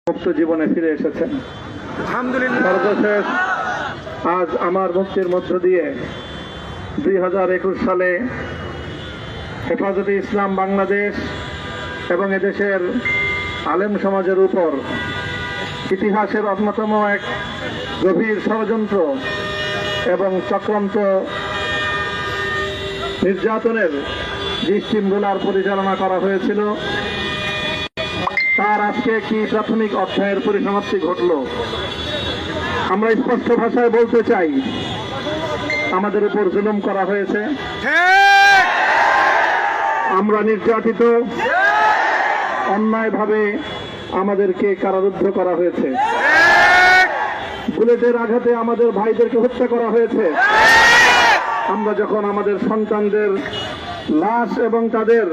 মুক্ত জীবনে ফিরে এসেছেন। আলহামদুলিল্লাহ। সর্বশেষ আজ আমার মুক্তির মধ্য দিয়ে 2021 সালে হেফাজতে ইসলাম বাংলাদেশ এবং এদেশের আলেম সমাজের উপর ইতিহাসের অন্যতম এক গভীর ষড়যন্ত্র এবং চক্রান্ত নির্যাতনের যে স্টিমগুলার পরিচালনা করা হয়েছিল, তার আজকে একটি প্রাথমিক অধ্যায়ের পরিসমাপ্তি ঘটল। আমরা স্পষ্ট ভাষায় বলতে চাই, আমাদের উপর জুলুম করা হয়েছে, আমরা নির্যাতিত, অন্যায়ভাবে আমাদেরকে কারারুদ্ধ করা হয়েছে, বুলেটের আঘাতে আমাদের ভাইদেরকে হত্যা করা হয়েছে। আমরা যখন আমাদের সন্তানদের লাশ এবং তাদের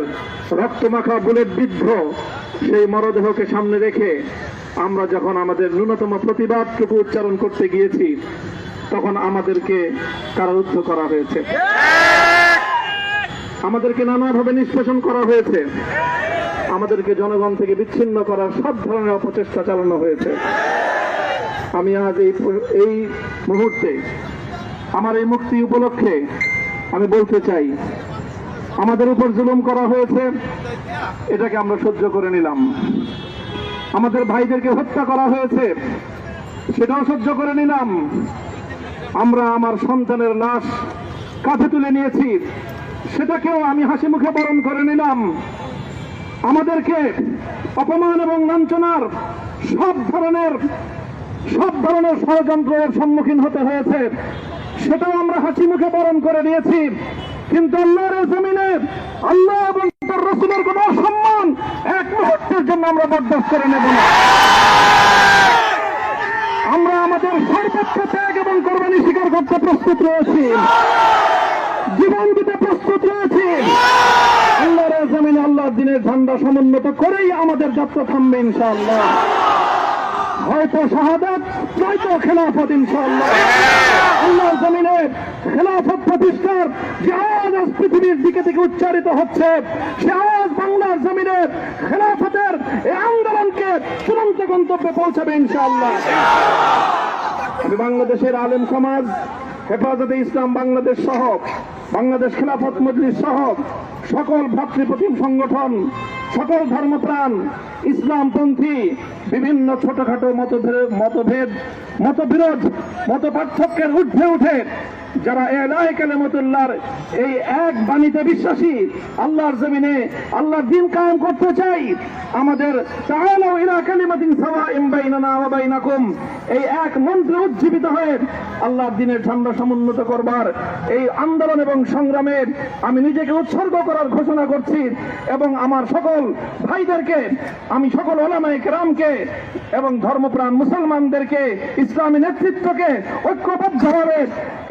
রক্তমাখা বুলেট বিদ্ধ সেই মরদেহকে সামনে রেখে আমরা যখন আমাদের ন্যূনতম প্রতিবাদটুকু উচ্চারণ করতে গিয়েছি, তখন আমাদেরকে কারারুদ্ধ করা হয়েছে, আমাদেরকে নানাভাবে নিষ্পেষণ করা হয়েছে, আমাদেরকে জনগণ থেকে বিচ্ছিন্ন করার সব ধরনের অপচেষ্টা চালানো হয়েছে। আমি আজ এই মুহূর্তে আমার এই মুক্তি উপলক্ষে আমি বলতে চাই, আমাদের উপর জুলুম করা হয়েছে, এটাকে আমরা সহ্য করে নিলাম। আমাদের ভাইদেরকে হত্যা করা হয়েছে, সেটাও সহ্য করে নিলাম। আমরা আমার সন্তানের লাশ কাঁধে তুলে নিয়েছি, সেটাকেও আমি হাসি মুখে বরণ করে নিলাম। আমাদেরকে অপমান এবং লাঞ্ছনার সব ধরনের ষড়যন্ত্রের সম্মুখীন হতে হয়েছে, সেটাও আমরা হাসি মুখে বরণ করে নিয়েছি। কিন্তু আল্লাহর জমিনে আল্লাহ এবং তার রাসূলের কোন সম্মান এক মুহূর্তের জন্য আমরা বরদাস্ত করে নেব না। আমরা আমাদের সর্বোচ্চ ত্যাগ এবং কোরবানি স্বীকার করতে প্রস্তুত রয়েছি, জীবন দিতে প্রস্তুত রয়েছি। আল্লাহর জমিনে আল্লাহর দ্বীনের ঝান্ডা সমুন্নত করেই আমাদের যাত্রা থামবে ইনশাআল্লাহ। হয়তো শাহাদাত, নয়তো খেলাফত ইনশাআল্লাহ। আল্লাহর জমিনে খেলাফত প্রতিষ্ঠার যে আওয়াজ আজ পৃথিবীর দিকে থেকে উচ্চারিত হচ্ছে, সে আওয়াজ বাংলার জমিনে খেলাফতের এই আন্দোলনকে চূড়ান্ত গন্তব্যে পৌঁছাবে ইনশাআল্লাহ। আমি বাংলাদেশের আলেম সমাজ, হেফাজতে ইসলাম বাংলাদেশ সহ বাংলাদেশ খেলাফত মজলিস সহ সকল ভ্রাতৃপ্রতিম সংগঠন, সকল ধর্মপ্রাণ, ইসলামপন্থী বিভিন্ন ছোটখাটো মতভেদ, মতবিরোধ, মত পার্থক্যের ঊর্ধ্বে উঠে যারা এলাহে কালিমাতুল্লাহর এই এক বাণীতে বিশ্বাসী, আল্লাহর জমিনে আল্লাহর দ্বীন কায়েম করতে চাই, আমাদের তাআলাউ ইলা কালিমাতিন সাওয়াইন বাইনানা ওয়া বাইনাকুম এই এক মন্ত্রে উজ্জীবিত হয়ে আল্লাহর দ্বীনের ঝান্ডা সমুন্নত করবার এই আন্দোলন এবং সংগ্রামে আমি নিজেকে উৎসর্গ করার ঘোষণা করছি। এবং আমার সকল ভাইদেরকে, আমি সকল উলামায়ে কেরামকে এবং ধর্মপ্রাণ মুসলমানদেরকে, ইসলামী নেতৃত্বকে ঐক্যবদ্ধভাবে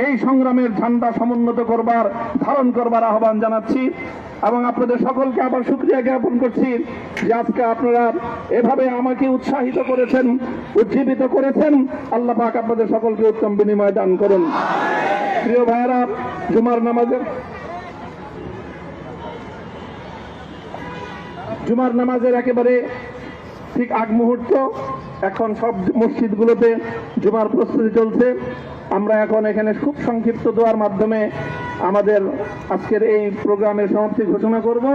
এই সংগ্রামের ঝান্ডা সমুন্নত করবার, ধারণ করবার আহ্বান জানাচ্ছি। এবং আপনাদের সকলকে আবার শুকরিয়া জ্ঞাপন করছি যে আজকে আপনারা এভাবে আমাকে উৎসাহিত করেছেন, উজ্জীবিত করেছেন। আল্লাহ পাক আপনাদের সকলকে উত্তম বিনিময় দান করুন। প্রিয় ভাইয়েরা, জুমার নামাজের একেবারে ঠিক আগ মুহূর্ত। এখন সব মসজিদগুলোতে জুমার প্রস্তুতি চলছে। আমরা এখন এখানে খুব সংক্ষিপ্ত দোয়ার মাধ্যমে আমাদের আজকের এই প্রোগ্রামের সমাপ্তি ঘোষণা করব।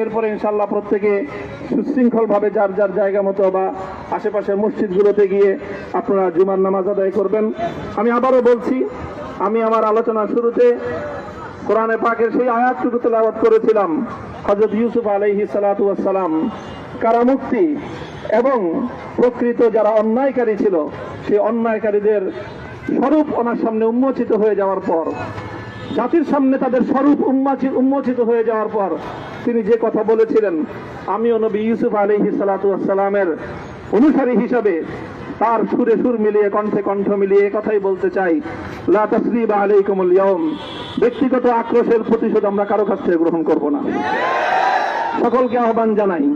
এরপরে ইনশাআল্লাহ প্রত্যেকে সুশৃঙ্খলভাবে যার যার জায়গা মতো বা আশেপাশের মসজিদগুলোতে গিয়ে আপনারা জুমার নামাজ আদায় করবেন। আমি আবারও বলছি, আমি আমার আলোচনার শুরুতে কোরআনে পাকের সেই আয়াতটুকু তেলাওয়াত করেছিলাম, হযরত ইউসুফ আলাইহিস সালাতু ওয়াস সালাম কারামুক্তি এবং প্রকৃত যারা অন্যায়কারী ছিল, সেই অন্যায়কারীদের স্বরূপ ওনার সামনে উন্মোচিত হয়ে যাওয়ার পর, জাতির সামনে তাদের স্বরূপ উন্মোচিত হয়ে যাওয়ার পর তিনি যে কথা বলেছিলেন, আমিও নবী ইউসুফ আলাইহিস সালাতু ওয়াস সালামের অনুসারী হিসাবে তার সুরে সুর মিলিয়ে, কণ্ঠে কণ্ঠ মিলিয়ে কথাই বলতে চাই, লা তাসরিবা আলাইকুমুল ইয়াউম। ব্যক্তিগত আক্রোশের প্রতিশোধ আমরা কারো কাছ থেকে গ্রহণ করব না। সকলকে আহ্বান জানাই,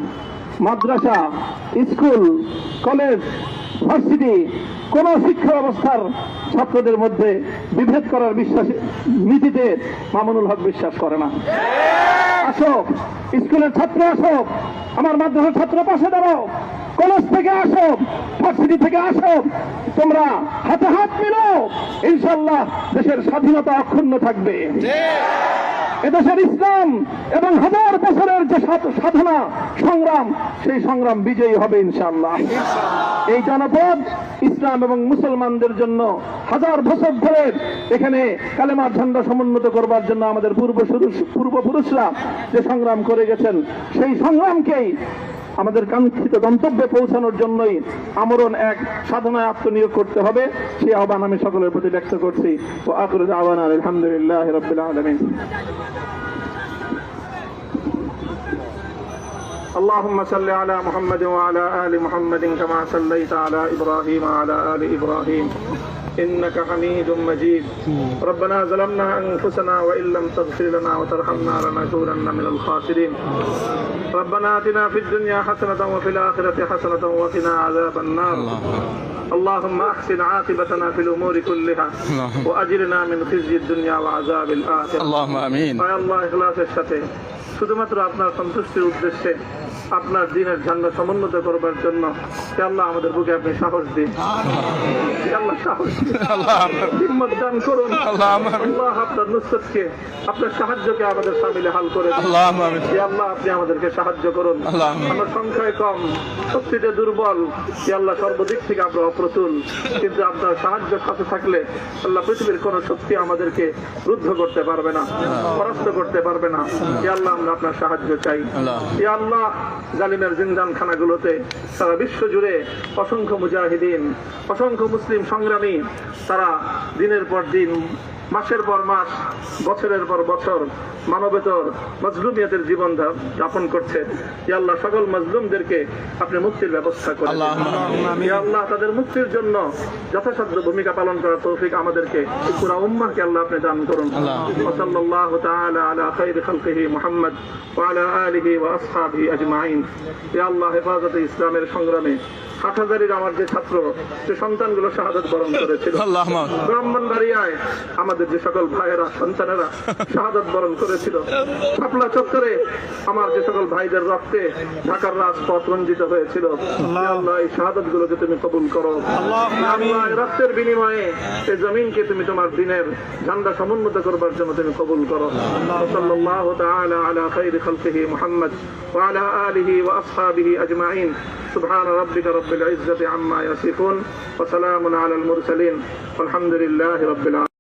মাদ্রাসা, স্কুল, কলেজ, ভার্সিটি কোন শিক্ষা ব্যবস্থার ছাত্রদের মধ্যে বিভেদ করার নীতিতে মামুনুল হক বিশ্বাস করে না। আসো, স্কুলের ছাত্র আসো, আমার মাদ্রাসার ছাত্র পাশে দাঁড়াও, কলেজ থেকে আসো, ভার্সিটি থেকে আসো, তোমরা হাতে হাত মিলো, ইনশাআল্লাহ দেশের স্বাধীনতা অক্ষুণ্ণ থাকবে। এদেশের ইসলাম এবং হাজার বছরের যে সাধনা সংগ্রাম, সেই সংগ্রাম বিজয়ী হবে ইনশাআল্লাহ। এই জনপদ ইসলাম এবং মুসলমানদের জন্য হাজার বছর ধরে এখানে কালেমার ঝান্ডা সমুন্নত করবার জন্য আমাদের পূর্বপুরুষরা যে সংগ্রাম করে গেছেন, সেই সংগ্রামকেই আমাদের কাঙ্ক্ষিত গন্তব্যে পৌঁছানোর জন্যই আমরণ এক সাধনায় আত্মনিয়োগ করতে হবে। সেই আহ্বান আমি সকলের প্রতি ব্যক্ত করছি। ও আখিরু দাওয়ানা আলহামদুলিল্লাহি রাব্বিল আলামিন। اللهم صل على محمد وعلى آل محمد كما صليت على إبراهيم وعلى آل إبراهيم إنك حميد مجيد. ربنا ظلمنا أنفسنا وإن لم تغفر لنا وترحمنا لنكونن من الخاسرين. ربنا آتنا في الدنيا حسنة وفي الآخرة حسنة وقنا عذاب النار. اللهم أحسن عاقبتنا في الأمور كلها وأجرنا من خزي الدنيا وعذاب الآخرة. اللهم آمين. يا الله ইখলাসের সাথে শুধুমাত্র আপনার সন্তুষ্টির উদ্দেশ্যে আপনার দ্বীনের ঝান্ডা সমুন্নত করবার জন্য আল্লাহ আমাদের বুকে আপনি সাহস দিন, আল্লাহ সাহস দিন, হিম্মত দান করুন। আল্লাহ আপনার নুসরতকে, আপনার সাহায্যকে আমাদের সামিলে হাল করে দিন। আল্লাহ আপনি আমাদেরকে সাহায্য করুন। আমরা সংখ্যায় কম, শক্তিতে দুর্বল, আল্লাহ সর্বদিক থেকে আমরা অপ্রতুল, কিন্তু আপনার সাহায্য সাথে থাকলে আল্লাহ পৃথিবীর কোন শক্তি আমাদেরকে রুদ্ধ করতে পারবে না, পরাস্ত করতে পারবে না। আল্লাহ আমরা আপনার সাহায্য চাই। আল্লাহ জালিমের জিন্দান খানাগুলোতে সারা বিশ্ব জুড়ে অসংখ্য মুজাহিদিন, অসংখ্য মুসলিম সংগ্রামী, তারা দিনের পর দিন, মাসের পর মাস, বছরের পর বছর মানবেতর মজলুমিয়তের জীবন যাপন করছে। ইয়া আল্লাহ সকল মজলুমদেরকে আপনি মুক্তির ব্যবস্থা করেন। ইয়া আল্লাহ তাদের মুক্তির জন্য যথাসাধ্য ভূমিকা পালন করার তৌফিক আমাদেরকে, পুরা উম্মাহকে আল্লাহ আপনি দান করুন। সাল্লাল্লাহু তাআলা আলা খায়রি খালকিহি মুহাম্মদ ওয়া আলা আলিহি ওয়া আসহাবিহি আজমাইন। ইয়া আল্লাহ হেফাজতে ইসলামের সংগ্রামে 60,000-এর আমার যে ছাত্র, যে সন্তানগুলো শাহাদাত বরণ করেছিল, ব্রাহ্মণবাড়িয়ায় আমাদের যে সকল ভাইয়েরা, সন্তানেরা শাহাদাত বরণ করেছিল, শাপলা চত্বরে আমার যে সকল ভাইদের রক্তে ঢাকার রাজপথ রঞ্জিত হয়েছিল, আল্লাহ এই শাহাদাত গুলোকে তুমি কবুল করো। আল্লাহ রক্তের বিনিময়ে এই জমিনকে তুমি তোমার দ্বীনের ঝান্ডা সমুন্নত করবার জন্য তুমি কবুল করো। সাল্লাল্লাহু তাআলা আলা খায়রি খালকিহি মুহাম্মদ ওয়া আলা আলিহি ওয়া আসহাবিহি আজমাইন। সুবহান রাব্বিকা রাব্বিল ইজ্জাতি আম্মা ইয়াসিফুন ওয়া সালামুন আলাল মুরসালিন ওয়ালহামদুলিল্লাহি রাব্বিল আলামিন।